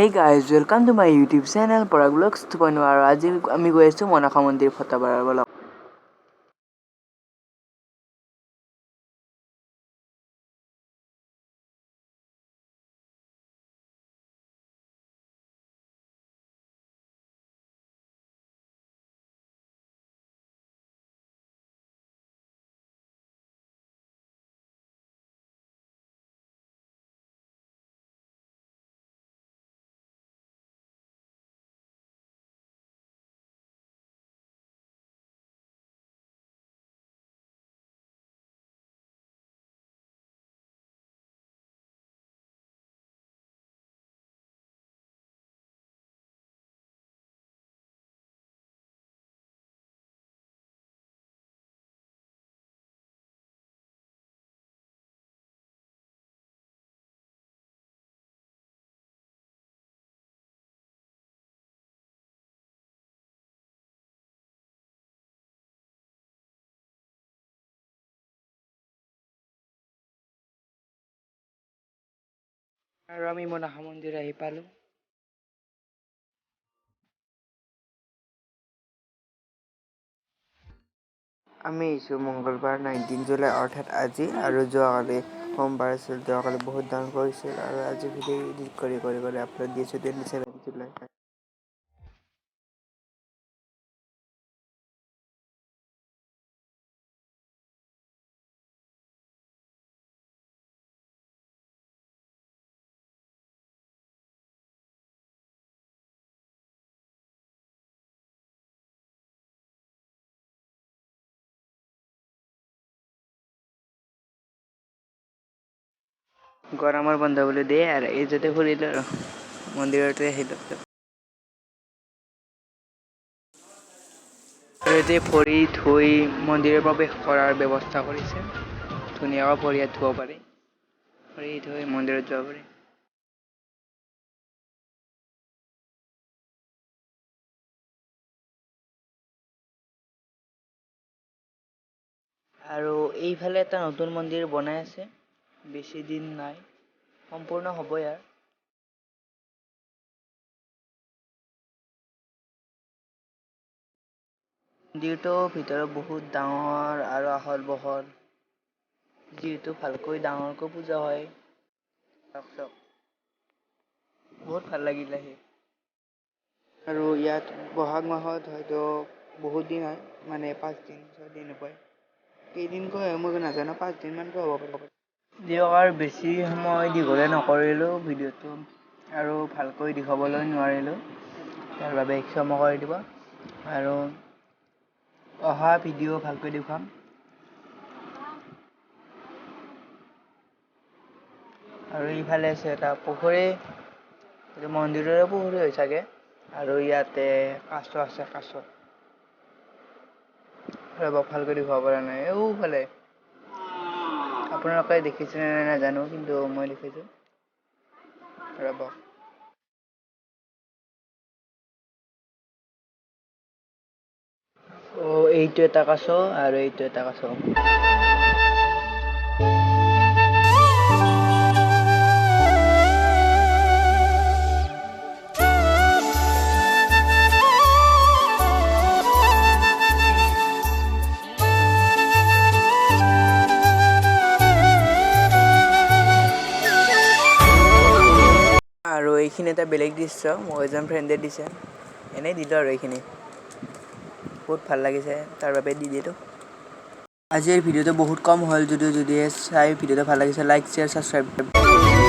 Hey guys, welcome to my YouTube channel Paraglox 2.0 আৰু আজি আমি গৈ আছো মনসা মন্দিৰ ফটো মাৰিবলৈ। আৰু আমি মনসা মন্দিৰ আহি পালো। আমি আহিছোঁ মঙ্গলবাৰ 19 জুলাই অৰ্থাৎ আজি আৰু যোৱাকালি সোমবাৰ আছিল। যোৱাকালি বহুত ডাঙৰ কৰিছিল আৰু আজি ভিডিঅ' এডিট কৰি আপলোড দি আছোঁ 27 জুলাই। গৰমৰ বন্ধ বুলি দিয়ে আৰু এই যাতে ফুৰিলোঁ আৰু মন্দিৰতে আহিলোঁ। আৰু এতিয়া ভৰি ধুই মন্দিৰত প্ৰৱেশ কৰাৰ ব্যৱস্থা কৰিছে। ধুনীয়াকৈ ভৰি হাত ধুব পাৰি, ভৰি ধুই মন্দিৰত যাব পাৰি। আৰু এইফালে এটা নতুন মন্দিৰ বনাই আছে, বেছি দিন নাই, সম্পূৰ্ণ হ'বই আৰু। মন্দিৰটো ভিতৰত বহুত ডাঙৰ আৰু আহল বহল, যিহেতু ভালকৈ ডাঙৰকৈ পূজা হয়। বহুত ভাল লাগিলে আহি। আৰু ইয়াত বহাগ মাহত হয়তো বহুত দিন হয়, মানে 5 দিন 6 দিন হয়। কেইদিনকৈ হয় মই নাজানো, 5 দিনমানকৈ হ'ব পাৰে। দিয়ক আৰু বেছি সময় দীঘলে নকৰিলোঁ ভিডিঅ'টো, আৰু ভালকৈ দেখাবলৈ নোৱাৰিলোঁ, তাৰ বাবে ক্ষমা কৰি দিব। আৰু অহা ভিডিঅ' ভালকৈ দেখুৱাম। আৰু ইফালে আছে এটা পুখুৰী, মন্দিৰৰে পুখুৰী হৈ চাগে। আৰু ইয়াতে কাছ আছে, কাছ ৰ'ব ভালকৈ দেখুৱাব পৰা নাই। এইফালে আপোনালোকে দেখিছেনে নাই নাজানো, কিন্তু মই দেখিছোঁ। ৰ'ব, এইটো এটা কাছ আৰু এইটো এটা কাছ। আৰু এইখিনি এটা বেলেগ দৃশ্য, মোৰ এজন ফ্ৰেণ্ডে দিছে, এনেই দিলোঁ আৰু এইখিনি বহুত ভাল লাগিছে, তাৰ বাবে দি দিলোঁ। আজিৰ ভিডিঅ'টো বহুত কম হ'ল যদিও, যদি চাই ভিডিঅ'টো ভাল লাগিছে লাইক শ্বেয়াৰ ছাবস্ক্ৰাইব।